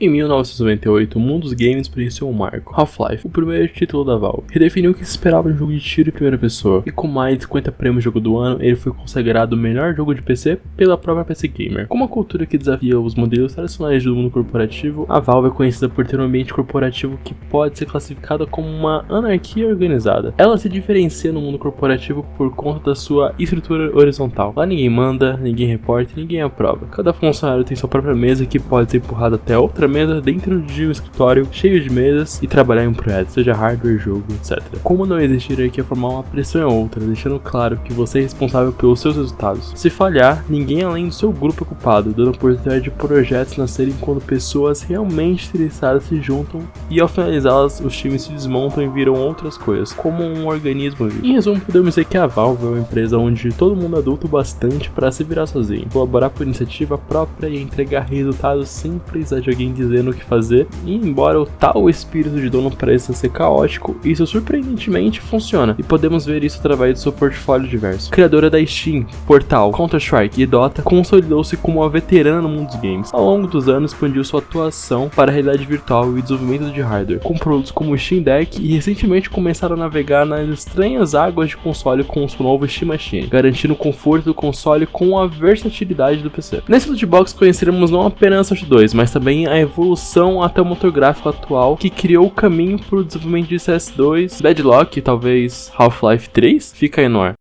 Em 1998, o mundo dos games experienciou um marco, Half-Life, o primeiro título da Valve, que definiu o que se esperava de um jogo de tiro em primeira pessoa, e com mais de 50 prêmios de jogo do ano, ele foi consagrado o melhor jogo de PC pela própria PC Gamer. Com uma cultura que desafia os modelos tradicionais do mundo corporativo, a Valve é conhecida por ter um ambiente corporativo que pode ser classificado como uma anarquia organizada. Ela se diferencia no mundo corporativo por conta da sua estrutura horizontal. Lá ninguém manda, ninguém reporta, ninguém aprova. Cada funcionário tem sua própria mesa que pode ser empurrada até outra mesa dentro de um escritório cheio de mesas e trabalhar em um projeto, seja hardware, jogo, etc. Como não existir hierarquia formar uma pressão em outra, deixando claro que você é responsável pelos seus resultados. Se falhar, ninguém além do seu grupo é culpado, dando oportunidade de projetos nascerem quando pessoas realmente interessadas se juntam e ao finalizá-las, os times se desmontam e viram outras coisas, como um organismo vivo. Em resumo, podemos dizer que a Valve é uma empresa onde todo mundo é adulto bastante para se virar sozinho, colaborar por iniciativa própria e entregar resultados sem precisar de alguém dizendo o que fazer, e embora o tal espírito de dono pareça ser caótico, isso surpreendentemente funciona, e podemos ver isso através do seu portfólio diverso. Criadora da Steam, Portal, Counter-Strike e Dota, consolidou-se como uma veterana no mundo dos games. Ao longo dos anos, expandiu sua atuação para a realidade virtual e desenvolvimento de hardware, com produtos como o Steam Deck, e recentemente começaram a navegar nas estranhas águas de console com o seu novo Steam Machine, garantindo o conforto do console com a versatilidade do PC. Nesse lootbox conheceremos não apenas Source 2, mas também a evolução até o motor gráfico atual que criou o caminho para o desenvolvimento de CS2, Deadlock e talvez Half-Life 3? Fica aí no ar.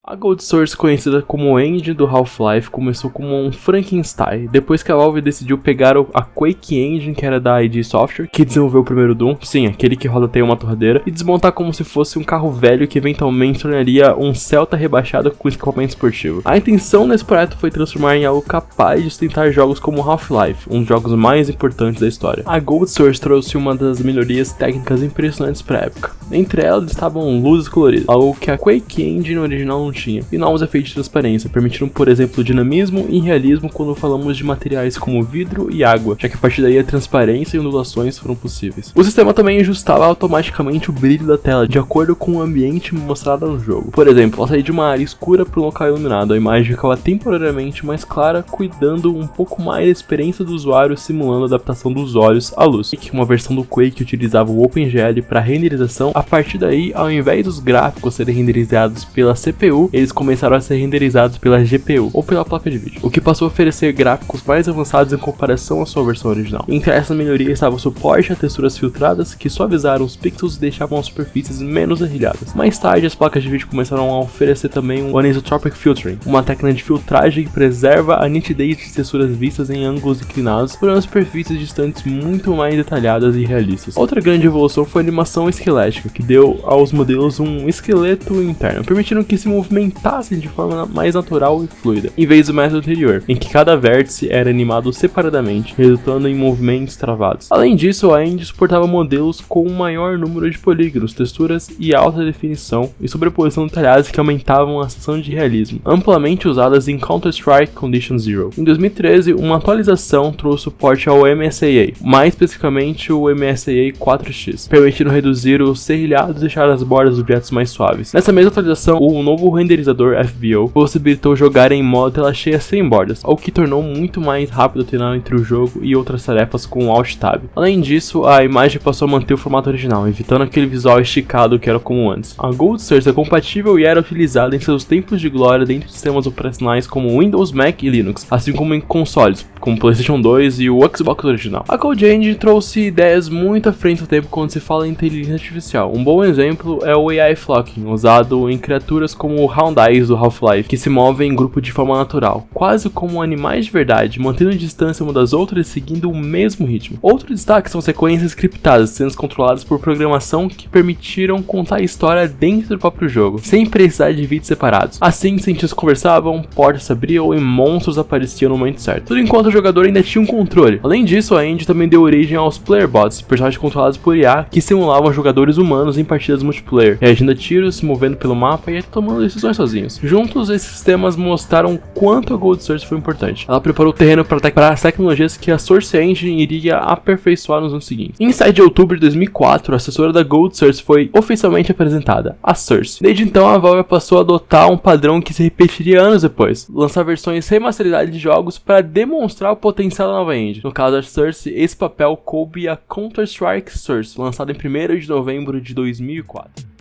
A Gold Source, conhecida como engine do Half-Life, começou como um Frankenstein, depois que a Valve decidiu pegar a Quake Engine, que era da id Software, que desenvolveu o primeiro Doom, sim, aquele que roda até uma torradeira, e desmontar como se fosse um carro velho que eventualmente tornaria um Celta rebaixado com escapamento esportivo. A intenção nesse projeto foi transformar em algo capaz de sustentar jogos como Half-Life, um dos jogos mais importantes da história. A Gold Source trouxe uma das melhorias técnicas impressionantes para a época. Entre elas estavam luzes coloridas, algo que a Quake Engine original não tinha, e novos efeitos de transparência, permitindo, por exemplo, dinamismo e realismo quando falamos de materiais como vidro e água, já que a partir daí a transparência e ondulações foram possíveis. O sistema também ajustava automaticamente o brilho da tela, de acordo com o ambiente mostrado no jogo. Por exemplo, ao sair de uma área escura para um local iluminado, a imagem ficava temporariamente mais clara, cuidando um pouco mais da experiência do usuário, simulando a adaptação dos olhos à luz. Que uma versão do Quake utilizava o OpenGL para renderização. A partir daí, ao invés dos gráficos serem renderizados pela CPU, eles começaram a ser renderizados pela GPU, ou pela placa de vídeo, o que passou a oferecer gráficos mais avançados em comparação à sua versão original. Entre essas melhorias estava o suporte a texturas filtradas, que suavizaram os pixels e deixavam as superfícies menos arrilhadas. Mais tarde, as placas de vídeo começaram a oferecer também o Anisotropic Filtering, uma técnica de filtragem que preserva a nitidez de texturas vistas em ângulos inclinados, tornando superfícies distantes muito mais detalhadas e realistas. Outra grande evolução foi a animação esquelética, que deu aos modelos um esqueleto interno, permitindo que se movimentassem de forma mais natural e fluida, em vez do método anterior, em que cada vértice era animado separadamente, resultando em movimentos travados. Além disso, a engine suportava modelos com um maior número de polígonos, texturas e alta definição e sobreposição detalhadas que aumentavam a sensação de realismo, amplamente usadas em Counter-Strike Condition Zero. Em 2013, uma atualização trouxe suporte ao MSAA, mais especificamente o MSAA 4X, permitindo reduzir os serrilhados e deixar as bordas dos objetos mais suaves. Nessa mesma atualização, o novo renderizador renderizador FBO possibilitou jogar em modo tela cheia sem bordas, o que tornou muito mais rápido treinar entre o jogo e outras tarefas com o Alt Tab. Além disso, a imagem passou a manter o formato original, evitando aquele visual esticado que era comum antes. A Gold Source é compatível e era utilizada em seus tempos de glória dentro de sistemas operacionais como Windows, Mac e Linux, assim como em consoles, como o PlayStation 2 e o Xbox original. A Code Engine trouxe ideias muito à frente do tempo quando se fala em inteligência artificial. Um bom exemplo é o AI Flocking, usado em criaturas como o Houndies do Half-Life, que se movem em grupo de forma natural, quase como animais de verdade, mantendo distância uma das outras e seguindo o mesmo ritmo. Outro destaque são sequências scriptadas, sendo controladas por programação que permitiram contar a história dentro do próprio jogo, sem precisar de vídeos separados. Assim, cientistas conversavam, portas se abriam e monstros apareciam no momento certo, tudo enquanto o jogador ainda tinha um controle. Além disso, a engine também deu origem aos Player Bots, personagens controlados por IA que simulavam jogadores humanos em partidas multiplayer, reagindo a tiros, se movendo pelo mapa e tomando decisões sozinhos. Juntos, esses sistemas mostraram quanto a Gold Source foi importante. Ela preparou o terreno para as tecnologias que a Source Engine iria aperfeiçoar nos anos seguintes. Em 7 de outubro de 2004, a assessora da Gold Source foi oficialmente apresentada, a Source. Desde então, a Valve passou a adotar um padrão que se repetiria anos depois, lançar versões remasterizadas de jogos para demonstrar o potencial da nova engine. No caso da Source, esse papel coube a Counter-Strike Source, lançada em 1º de novembro de 2004.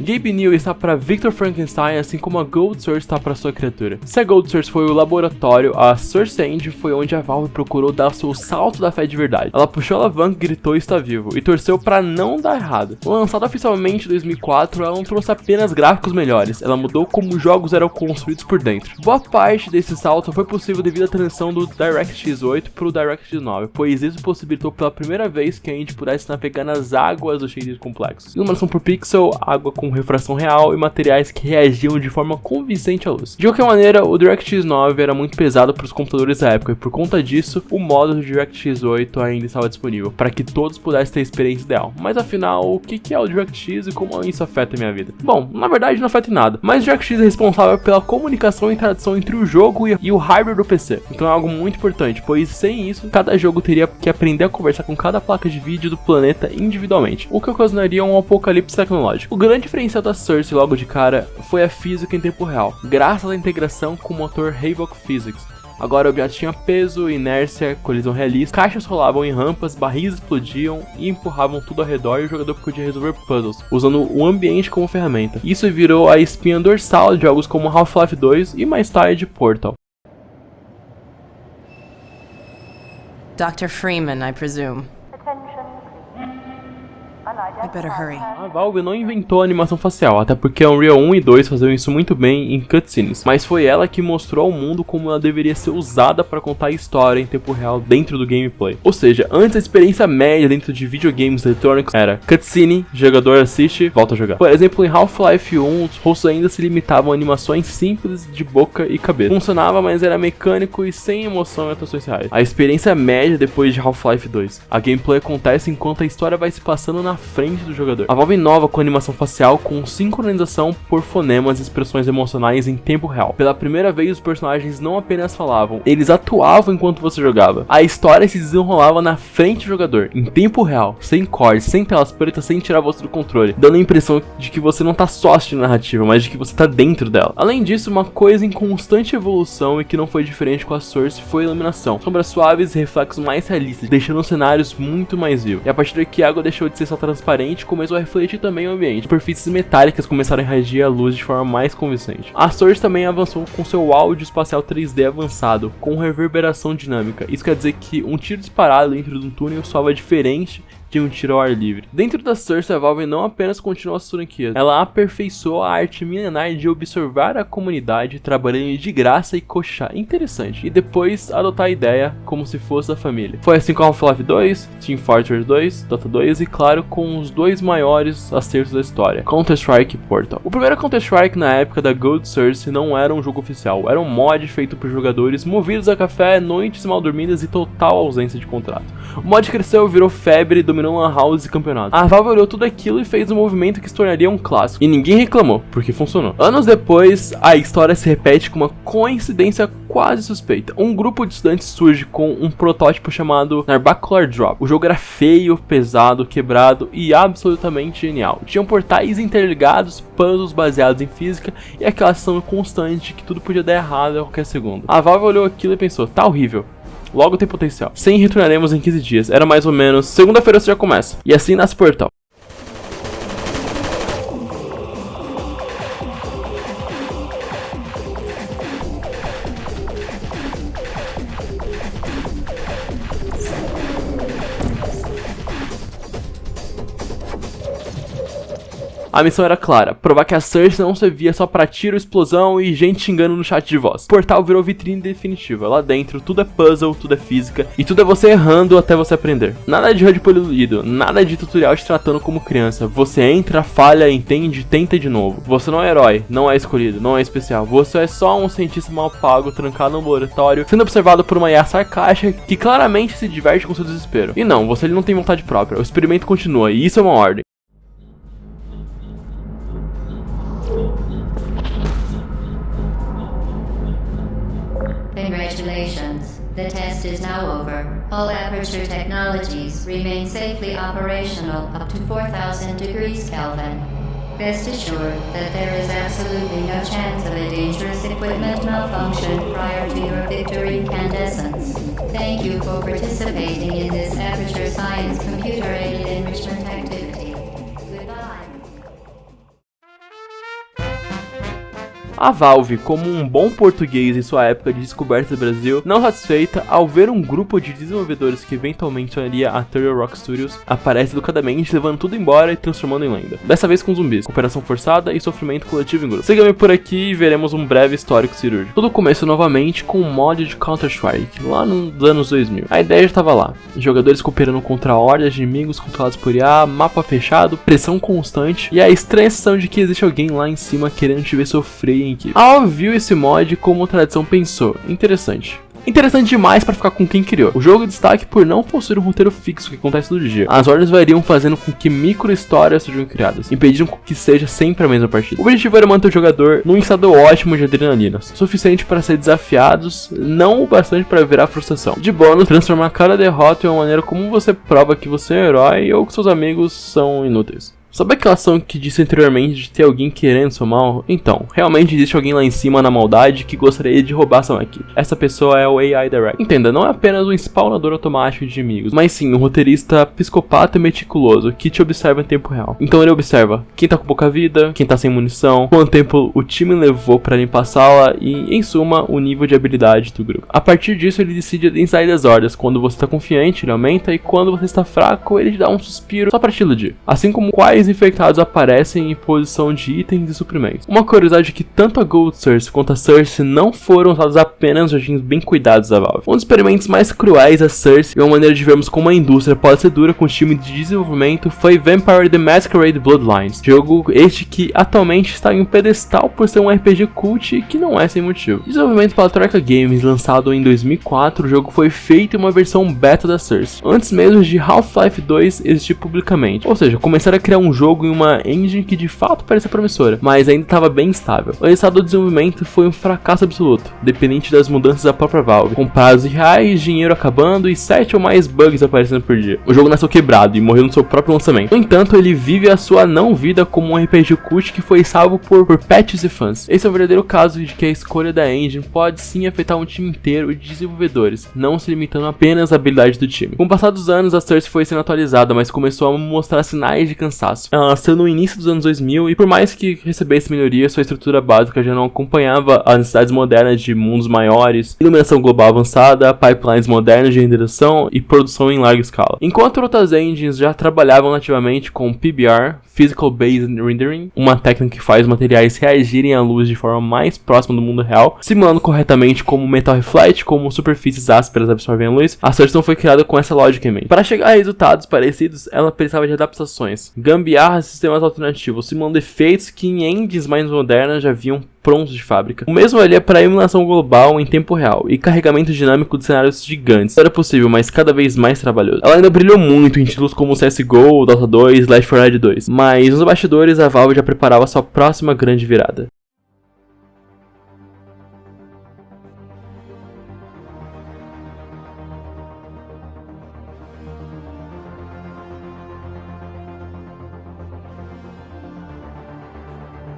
Gabe Newell está para Victor Frankenstein, assim como a Gold Source está para sua criatura. Se a Gold Source foi o laboratório, a Source Engine foi onde a Valve procurou dar o seu salto da fé de verdade. Ela puxou a alavanca, gritou está vivo, e torceu para não dar errado. Lançada oficialmente em 2004, ela não trouxe apenas gráficos melhores, ela mudou como os jogos eram construídos por dentro. Boa parte desse salto foi possível devido à transição do DirectX 8 para o DirectX 9, pois isso possibilitou pela primeira vez que a engine pudesse navegar nas águas dos shaders complexos. Iluminação por pixel, água com refração real e materiais que reagiam de forma convincente à luz. De qualquer maneira, o DirectX 9 era muito pesado para os computadores da época e por conta disso, o modo do DirectX 8 ainda estava disponível, para que todos pudessem ter a experiência ideal. Mas afinal, o que é o DirectX e como isso afeta a minha vida? Bom, na verdade não afeta em nada, mas o DirectX é responsável pela comunicação e interação entre o jogo e o hardware do PC. Então é algo muito importante, pois sem isso, cada jogo teria que aprender a conversar com cada placa de vídeo do planeta individualmente, o que ocasionaria um apocalipse tecnológico. O grande diferencial da Source logo de cara foi a física em tempo real, graças à integração com o motor Havok Physics. Agora o objeto tinha peso, inércia, colisão realista, caixas rolavam em rampas, barris explodiam e empurravam tudo ao redor e o jogador podia resolver puzzles, usando o ambiente como ferramenta. Isso virou a espinha dorsal de jogos como Half-Life 2 e mais tarde Portal. Dr. Freeman, I presume. I better hurry. A Valve não inventou a animação facial, até porque a Unreal 1 e 2 faziam isso muito bem em cutscenes, mas foi ela que mostrou ao mundo como ela deveria ser usada para contar a história em tempo real dentro do gameplay. Ou seja, antes a experiência média dentro de videogames eletrônicos era cutscene, jogador assiste, volta a jogar. Por exemplo, em Half-Life 1, os rostos ainda se limitavam a animações simples de boca e cabeça. Funcionava, mas era mecânico e sem emoção e atuações reais. A experiência média depois de Half-Life 2. A gameplay acontece enquanto a história vai se passando na frente do jogador. A Valve inova com animação facial com sincronização por fonemas e expressões emocionais em tempo real. Pela primeira vez, os personagens não apenas falavam, eles atuavam enquanto você jogava. A história se desenrolava na frente do jogador, em tempo real, sem cortes, sem telas pretas, sem tirar você do controle, dando a impressão de que você não tá só assistindo a narrativa, mas de que você tá dentro dela. Além disso, uma coisa em constante evolução e que não foi diferente com a Source foi a iluminação. Sombras suaves e reflexos mais realistas, deixando os cenários muito mais vivos. E a partir daqui a água deixou de ser só transparente, começou a refletir também o ambiente. Superfícies metálicas começaram a reagir à luz de forma mais convincente. A Source também avançou com seu áudio espacial 3D avançado, com reverberação dinâmica. Isso quer dizer que um tiro disparado dentro de um túnel soava diferente de um tiro ao ar livre. Dentro da Source, a Valve não apenas continuou as franquias, ela aperfeiçoou a arte milenar de observar a comunidade trabalhando de graça e coxar. Interessante. E depois adotar a ideia como se fosse da família. Foi assim com Half-Life 2, Team Fortress 2, Dota 2 e claro com os dois maiores acertos da história, Counter-Strike e Portal. O primeiro Counter-Strike na época da Gold Source não era um jogo oficial, era um mod feito por jogadores movidos a café, noites mal dormidas e total ausência de contrato. O mod cresceu, virou febre, dominou combinou lan house e campeonato. A Valve olhou tudo aquilo e fez um movimento que se tornaria um clássico. E ninguém reclamou, porque funcionou. Anos depois, a história se repete com uma coincidência quase suspeita. Um grupo de estudantes surge com um protótipo chamado Narbacular Drop. O jogo era feio, pesado, quebrado e absolutamente genial. Tinham portais interligados, puzzles baseados em física e aquela ação constante que tudo podia dar errado a qualquer segundo. A Valve olhou aquilo e pensou, tá horrível. Logo tem potencial. Sim, retornaremos em 15 dias. Era mais ou menos, segunda-feira você já começa. E assim nasce Portal. A missão era clara, provar que a Cersei não servia só pra tiro, explosão e gente xingando no chat de voz. O Portal virou vitrine definitiva, lá dentro tudo é puzzle, tudo é física e tudo é você errando até você aprender. Nada de HUD polido, nada de tutorial te tratando como criança. Você entra, falha, entende, tenta de novo. Você não é herói, não é escolhido, não é especial. Você é só um cientista mal pago, trancado no laboratório, sendo observado por uma IA sarcástica que claramente se diverte com seu desespero. E não, você não tem vontade própria, o experimento continua e isso é uma ordem. Congratulations. The test is now over. All Aperture technologies remain safely operational up to 4,000 degrees Kelvin. Rest assured that there is absolutely no chance of a dangerous equipment malfunction prior to your victory incandescence. Thank you for participating in this Aperture Science computer-aided enrichment activity. Goodbye. A Valve, como um bom português em sua época de descoberta do Brasil, não satisfeita ao ver um grupo de desenvolvedores que eventualmente sonaria a Turtle Rock Studios, aparece educadamente levando tudo embora e transformando em lenda. Dessa vez com zumbis, cooperação forçada e sofrimento coletivo em grupo. Siga-me por aqui e veremos um breve histórico cirúrgico. Tudo começou novamente com um mod de Counter-Strike, lá nos anos 2000. A ideia já estava lá, jogadores cooperando contra hordas de inimigos controlados por IA, mapa fechado, pressão constante e a estranha sensação de que existe alguém lá em cima querendo te ver sofrer. A Valve viu esse mod como a tradição pensou. Interessante demais pra ficar com quem criou. O jogo destaque por não possuir um roteiro fixo que acontece todo dia. As ordens variam fazendo com que micro-histórias sejam criadas, impedindo que seja sempre a mesma partida. O objetivo era manter o jogador num estado ótimo de adrenalina, suficiente para ser desafiados, não o bastante para virar frustração. De bônus, transformar cada derrota em uma maneira como você prova que você é um herói ou que seus amigos são inúteis. Sabe aquela ação que disse anteriormente de ter alguém querendo seu mal? Então, realmente existe alguém lá em cima na maldade que gostaria de roubar sua equipe. Essa pessoa é o AI Direct. Entenda, não é apenas um spawnador automático de inimigos, mas sim um roteirista psicopata e meticuloso que te observa em tempo real. Então ele observa quem tá com pouca vida, quem tá sem munição, quanto tempo o time levou pra limpar a sala e, em suma, o nível de habilidade do grupo. A partir disso, ele decide a densidade das ordens. Quando você tá confiante, ele aumenta, e quando você está fraco, ele te dá um suspiro só pra te iludir. Assim como quais infectados aparecem em posição de itens e suprimentos. Uma curiosidade é que tanto a Gold Cersei quanto a Cersei não foram usados apenas nos jardins bem cuidados da Valve. Um dos experimentos mais cruéis da Cersei e uma maneira de vermos como a indústria pode ser dura com o time de desenvolvimento foi Vampire the Masquerade Bloodlines, jogo este que atualmente está em um pedestal por ser um RPG cult e que não é sem motivo. Desenvolvimento pela Troika Games, lançado em 2004, o jogo foi feito em uma versão beta da Cersei, antes mesmo de Half-Life 2 existir publicamente, ou seja, começaram a criar um jogo em uma engine que de fato parecia promissora, mas ainda estava bem instável. O resultado do desenvolvimento foi um fracasso absoluto, dependente das mudanças da própria Valve, com prazos reais, dinheiro acabando e 7 ou mais bugs aparecendo por dia. O jogo nasceu quebrado e morreu no seu próprio lançamento. No entanto, ele vive a sua não vida como um RPG cult que foi salvo por patches e fãs. Esse é o verdadeiro caso de que a escolha da engine pode sim afetar um time inteiro de desenvolvedores, não se limitando apenas à habilidade do time. Com o passar dos anos, a Cersei foi sendo atualizada, mas começou a mostrar sinais de cansaço. Ela nasceu no início dos anos 2000 e por mais que recebesse melhoria, sua estrutura básica já não acompanhava as necessidades modernas de mundos maiores, iluminação global avançada, pipelines modernos de renderização e produção em larga escala. Enquanto outras engines já trabalhavam nativamente com PBR, Physical Based Rendering, uma técnica que faz os materiais reagirem à luz de forma mais próxima do mundo real, simulando corretamente como o metal reflete, como superfícies ásperas absorvem a luz, a Cersei foi criada com essa lógica em mente. Para chegar a resultados parecidos, ela precisava de adaptações, gambiarras e sistemas alternativos, simulando efeitos que em engines mais modernas já haviam prontos de fábrica. O mesmo valia para emulação global em tempo real e carregamento dinâmico de cenários gigantes. Era possível, mas cada vez mais trabalhoso. Ela ainda brilhou muito em títulos como CSGO, Dota 2, Left 4 Dead 2, mas nos bastidores a Valve já preparava sua próxima grande virada.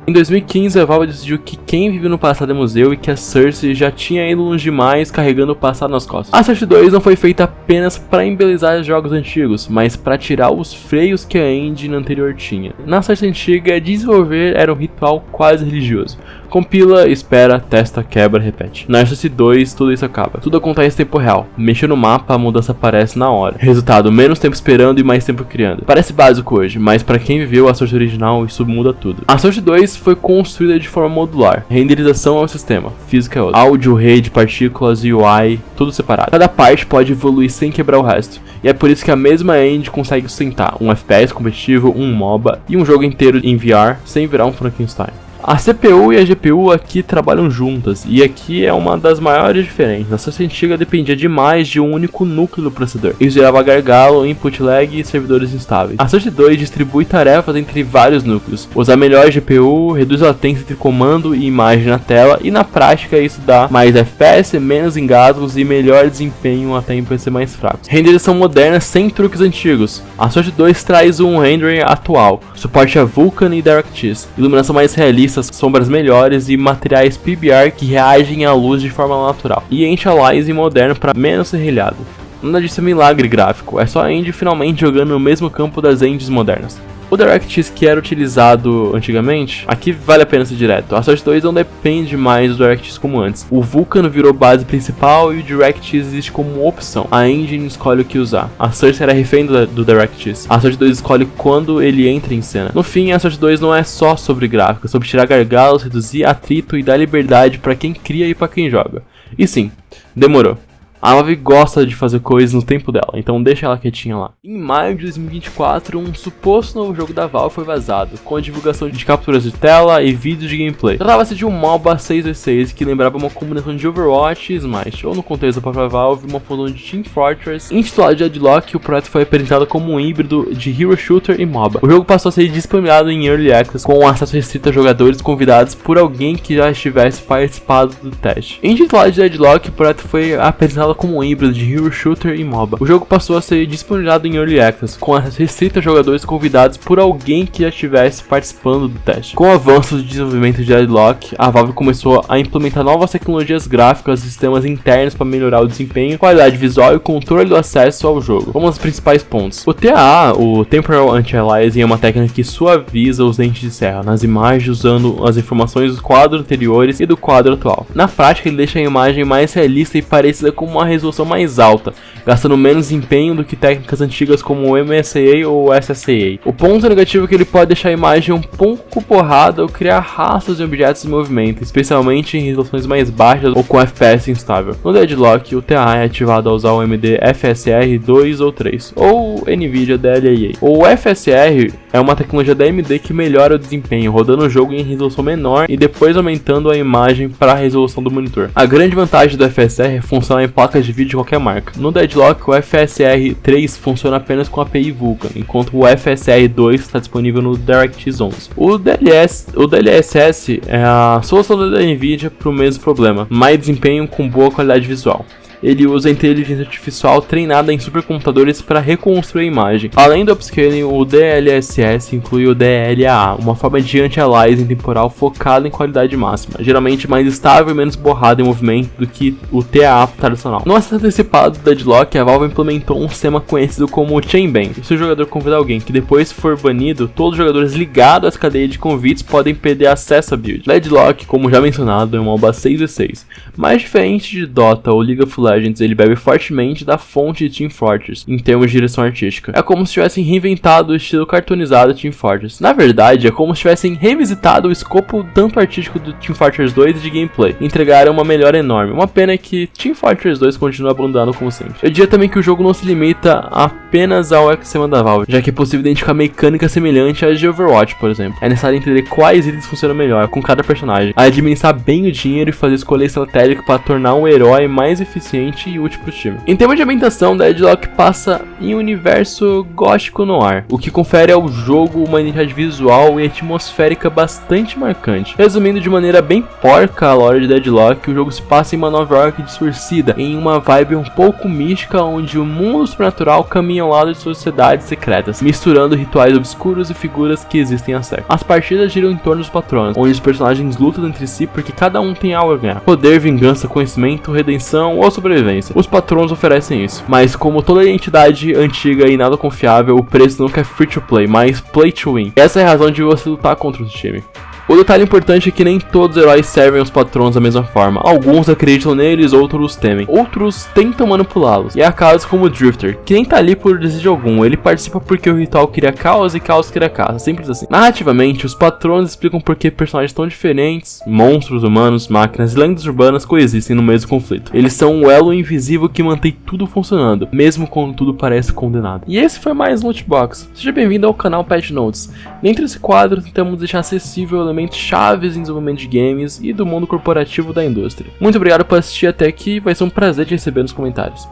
Em 2015, a Valve decidiu que quem vive no passado é museu e que a Source já tinha ido longe demais carregando o passado nas costas. A Source 2 não foi feita apenas para embelezar jogos antigos, mas para tirar os freios que a engine anterior tinha. Na Source antiga, desenvolver era um ritual quase religioso. Compila, espera, testa, quebra, repete. Na Source 2, tudo isso acaba. Tudo acontece em tempo real. Mexe no mapa, a mudança aparece na hora. Resultado, menos tempo esperando e mais tempo criando. Parece básico hoje, mas para quem viveu a Source original, isso muda tudo. A Source 2 foi construída de forma modular. Renderização é um sistema, física é outro. Áudio, rede, partículas, UI, tudo separado. Cada parte pode evoluir sem quebrar o resto. E é por isso que a mesma engine consegue sustentar um FPS competitivo, um MOBA e um jogo inteiro em VR sem virar um Frankenstein. A CPU e a GPU aqui trabalham juntas, e aqui é uma das maiores diferenças. A Source antiga dependia demais de um único núcleo do processador. Isso gerava gargalo, input lag e servidores instáveis. A Source 2 distribui tarefas entre vários núcleos. Usa melhor GPU, reduz a latência entre comando e imagem na tela, e na prática isso dá mais FPS, menos engasgos e melhor desempenho até em PC mais fracos. Renderização moderna sem truques antigos. A Source 2 traz um rendering atual, suporte a Vulkan e DirectX, iluminação mais realista, sombras melhores e materiais PBR que reagem à luz de forma natural, e anti-aliasing moderno para menos serrilhado. Nada disso é milagre gráfico, é só a engine finalmente jogando no mesmo campo das engines modernas. O DirectX que era utilizado antigamente, aqui vale a pena ser direto. A Source 2 não depende mais do DirectX como antes. O Vulkan virou base principal e o DirectX existe como opção. A engine escolhe o que usar. A Source era refém do DirectX. A Source 2 escolhe quando ele entra em cena. No fim, a Source 2 não é só sobre gráfico, é sobre tirar gargalos, reduzir atrito e dar liberdade para quem cria e para quem joga. E sim, demorou. A Valve gosta de fazer coisas no tempo dela, então deixa ela quietinha lá. Em maio de 2024, um suposto novo jogo da Valve foi vazado, com a divulgação de capturas de tela e vídeos de gameplay. Tratava-se de um MOBA 6v6 que lembrava uma combinação de Overwatch e Smite, ou no contexto da própria Valve, uma fusão de Team Fortress. Intitulado de Deadlock, o projeto foi apresentado como um híbrido de Hero Shooter e MOBA. O jogo passou a ser disponibilizado em Early Access, com acesso restrito a jogadores convidados por alguém que já estivesse participado do teste. Intitulado de Deadlock, o projeto foi apresentado como um híbrido de Hero Shooter e MOBA. O jogo passou a ser disponibilizado em Early Access, com acesso restrito a jogadores convidados por alguém que já estivesse participando do teste. Com o avanço do desenvolvimento de Deadlock, a Valve começou a implementar novas tecnologias gráficas e sistemas internos para melhorar o desempenho, qualidade visual e controle do acesso ao jogo. Vamos aos principais pontos. O TAA, o Temporal Anti-Aliasing, é uma técnica que suaviza os dentes de serra nas imagens usando as informações dos quadros anteriores e do quadro atual. Na prática, ele deixa a imagem mais realista e parecida com uma resolução mais alta, gastando menos empenho do que técnicas antigas como o MSAA ou o SSAA. O ponto negativo é que ele pode deixar a imagem um pouco borrada ou criar rastros de objetos em movimento, especialmente em resoluções mais baixas ou com FPS instável. No Deadlock, o TA é ativado ao usar o AMD FSR 2 ou 3, ou NVIDIA DLSA. O FSR é uma tecnologia da AMD que melhora o desempenho, rodando o jogo em resolução menor e depois aumentando a imagem para a resolução do monitor. A grande vantagem do FSR é funcionar em placas de vídeo de qualquer marca. No Deadlock, o FSR 3 funciona apenas com a API Vulkan, enquanto o FSR 2 está disponível no DirectX 11. O DLSS é a solução da NVIDIA para o mesmo problema, mais desempenho com boa qualidade visual. Ele usa a inteligência artificial treinada em supercomputadores para reconstruir a imagem. Além do upscaling, o DLSS inclui o DLAA, uma forma de anti-aliasing temporal focada em qualidade máxima, geralmente mais estável e menos borrada em movimento do que o TAA tradicional. No acesso antecipado do Deadlock, a Valve implementou um sistema conhecido como Chainbang. Se o jogador convidar alguém que depois for banido, todos os jogadores ligados às cadeias de convites podem perder acesso à build. Deadlock, como já mencionado, é um MOBA 6v6. Mais diferente de Dota ou League of Legends, Legends ele bebe fortemente da fonte de Team Fortress, em termos de direção artística. É como se tivessem reinventado o estilo cartoonizado de Team Fortress. Na verdade, é como se tivessem revisitado o escopo tanto artístico do Team Fortress 2 e de gameplay. Entregaram uma melhora enorme. Uma pena é que Team Fortress 2 continua abandonado como sempre. Eu diria também que o jogo não se limita apenas ao ecossistema da Valve, já que é possível identificar mecânica semelhante à de Overwatch, por exemplo. É necessário entender quais itens funcionam melhor com cada personagem, administrar bem o dinheiro e fazer escolha estratégica para tornar um herói mais eficiente e útil para o time. Em termos de ambientação, Deadlock passa em um universo gótico noir, o que confere ao jogo uma identidade visual e atmosférica bastante marcante. Resumindo de maneira bem porca a lore de Deadlock, o jogo se passa em uma Nova York distorcida, em uma vibe um pouco mística, onde o mundo sobrenatural caminha ao lado de sociedades secretas, misturando rituais obscuros e figuras que existem há séculos. As partidas giram em torno dos patronos, onde os personagens lutam entre si porque cada um tem algo a ganhar: poder, vingança, conhecimento, redenção ou sobrevivência. Os patronos oferecem isso, mas como toda identidade antiga e nada confiável, o preço nunca é free to play, mas play to win. Essa é a razão de você lutar contra o time. O detalhe importante é que nem todos os heróis servem aos patrões da mesma forma. Alguns acreditam neles, outros os temem. Outros tentam manipulá-los. E há casos como o Drifter, que nem tá ali por desejo algum. Ele participa porque o ritual cria caos e caos cria caça. Simples assim. Narrativamente, os patrões explicam por que personagens tão diferentes, monstros, humanos, máquinas e lendas urbanas coexistem no mesmo conflito. Eles são um elo invisível que mantém tudo funcionando, mesmo quando tudo parece condenado. E esse foi mais um Lootbox. Seja bem-vindo ao canal Patch Notes. Dentro desse quadro, tentamos deixar acessível elementos chaves em desenvolvimento de games e do mundo corporativo da indústria. Muito obrigado por assistir até aqui, vai ser um prazer te receber nos comentários.